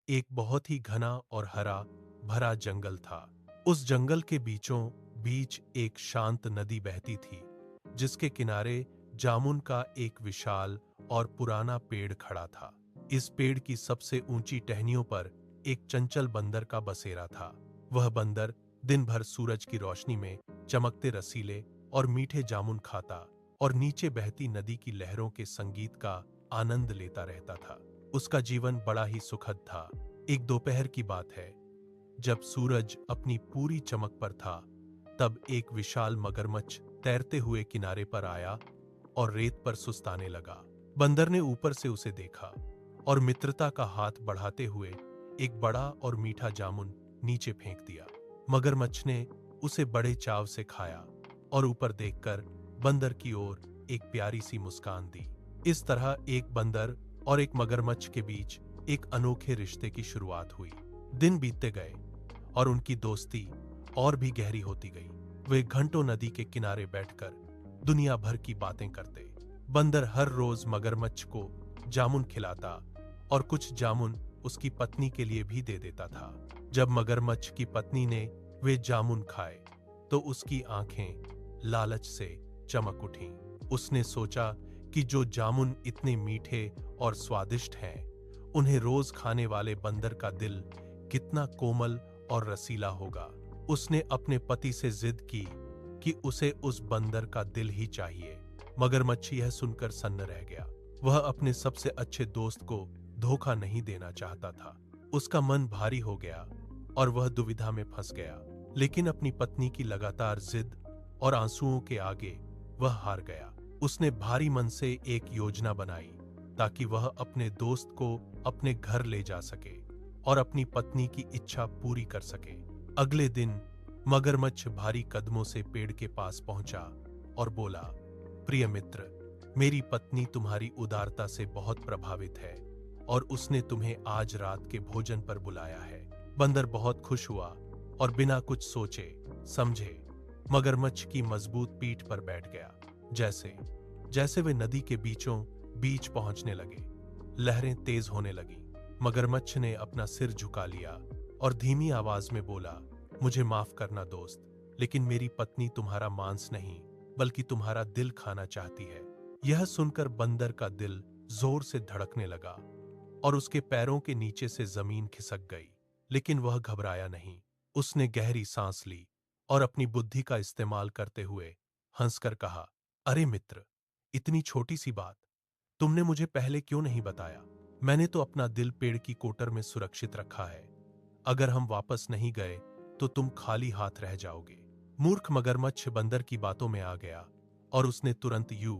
एक बहुत ही घना और हरा भरा जंगल था। उस जंगल के बीचों बीच एक शांत नदी बहती थी, जिसके किनारे जामुन का एक विशाल और पुराना पेड़ खड़ा था। इस पेड़ की सबसे ऊंची टहनियों पर एक चंचल बंदर का बसेरा था। वह बंदर दिन भर सूरज की रोशनी में चमकते रसीले और मीठे जामुन खाता और नीचे बहती नदी की लहरों के संगीत का आनंद लेता रहता था। उसका जीवन बड़ा ही सुखद था। एक दोपहर की बात है, जब सूरज अपनी पूरी चमक पर था, तब एक विशाल मगरमच्छ तैरते हुए किनारे पर आया और रेत पर सुस्ताने लगा। बंदर ने ऊपर से उसे देखा और मित्रता का हाथ बढ़ाते हुए एक बड़ा और मीठा जामुन नीचे फेंक दिया। मगरमच्छ ने उसे बड़े चाव से खाया और ऊपर देखकर बंदर की ओर एक प्यारी सी मुस्कान दी। इस तरह एक बंदर और एक मगरमच्छ के बीच एक अनोखे रिश्ते की शुरुआत हुई। दिन बीतते गए और उनकी दोस्ती और भी गहरी होती गई। वे घंटों नदी के किनारे बैठकर दुनिया भर की बातें करते। बंदर हर रोज मगरमच्छ को जामुन खिलाता और कुछ जामुन उसकी पत्नी के लिए भी दे देता था। जब मगरमच्छ की पत्नी ने वे जामुन खाए तो उसकी आंखें लालच से चमक उठीं। उसने सोचा कि जो जामुन इतने मीठे और स्वादिष्ट हैं, उन्हें रोज खाने वाले बंदर का दिल कितना कोमल और रसीला होगा। उसने अपने पति से जिद की कि उसे उस बंदर का दिल ही चाहिए। मगरमच्छ यह सुनकर सन्न रह गया। वह अपने सबसे अच्छे दोस्त को धोखा नहीं देना चाहता था। उसका मन भारी हो गया और वह दुविधा में फंस गया। लेकिन अपनी पत्नी की लगातार जिद और आंसुओं के आगे वह हार गया। उसने भारी मन से एक योजना बनाई ताकि वह अपने दोस्त को अपने घर ले जा सके और अपनी पत्नी की इच्छा पूरी कर सके। अगले दिन मगरमच्छ भारी कदमों से पेड़ के पास पहुंचा और बोला, प्रिय मित्र, मेरी पत्नी तुम्हारी उदारता से बहुत प्रभावित है और उसने तुम्हें आज रात के भोजन पर बुलाया है। बंदर बहुत खुश हुआ और बिना कुछ सोचे समझे मगरमच्छ की मजबूत पीठ पर बैठ गया। जैसे जैसे वे नदी के बीचों बीच पहुंचने लगे, लहरें तेज होने लगीं। मगरमच्छ ने अपना सिर झुका लिया और धीमी आवाज में बोला, मुझे माफ करना दोस्त, लेकिन मेरी पत्नी तुम्हारा मांस नहीं बल्कि तुम्हारा दिल खाना चाहती है। यह सुनकर बंदर का दिल जोर से धड़कने लगा और उसके पैरों के नीचे से जमीन खिसक गई। लेकिन वह घबराया नहीं। उसने गहरी सांस ली और अपनी बुद्धि का इस्तेमाल करते हुए हंसकर कहा, अरे मित्र, इतनी छोटी सी बात तुमने मुझे पहले क्यों नहीं बताया? मैंने तो अपना दिल पेड़ की कोटर में सुरक्षित रखा है। अगर हम वापस नहीं गए तो तुम खाली हाथ रह जाओगे। मूर्ख मगरमच्छ बंदर की बातों में आ गया और उसने तुरंत यू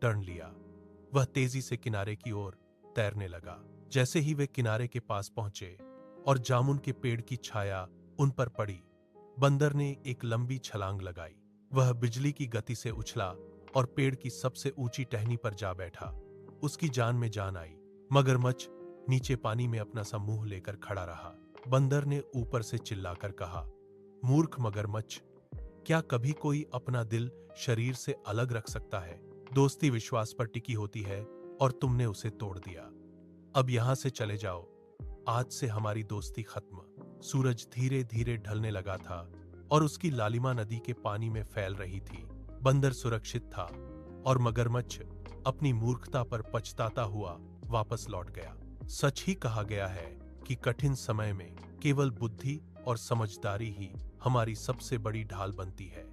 टर्न लिया। वह तेजी से किनारे की ओर तैरने लगा। जैसे ही वे किनारे के पास पहुंचे और जामुन के पेड़ की छाया उन पर पड़ी, बंदर ने एक लंबी छलांग लगाई। वह बिजली की गति से उछला और पेड़ की सबसे ऊंची टहनी पर जा बैठा। उसकी जान में जान आई। मगरमच्छ नीचे पानी में अपना सा मुंह लेकर खड़ा रहा। बंदर ने ऊपर से चिल्लाकर कहा, मूर्ख मगरमच्छ, क्या कभी कोई अपना दिल शरीर से अलग रख सकता है? दोस्ती विश्वास पर टिकी होती है और तुमने उसे तोड़ दिया। अब यहां से चले जाओ। आज से हमारी दोस्ती खत्म। सूरज धीरे धीरे ढलने लगा था और उसकी लालिमा नदी के पानी में फैल रही थी। बंदर सुरक्षित था और मगरमच्छ अपनी मूर्खता पर पछताता हुआ वापस लौट गया। सच ही कहा गया है कि कठिन समय में केवल बुद्धि और समझदारी ही हमारी सबसे बड़ी ढाल बनती है।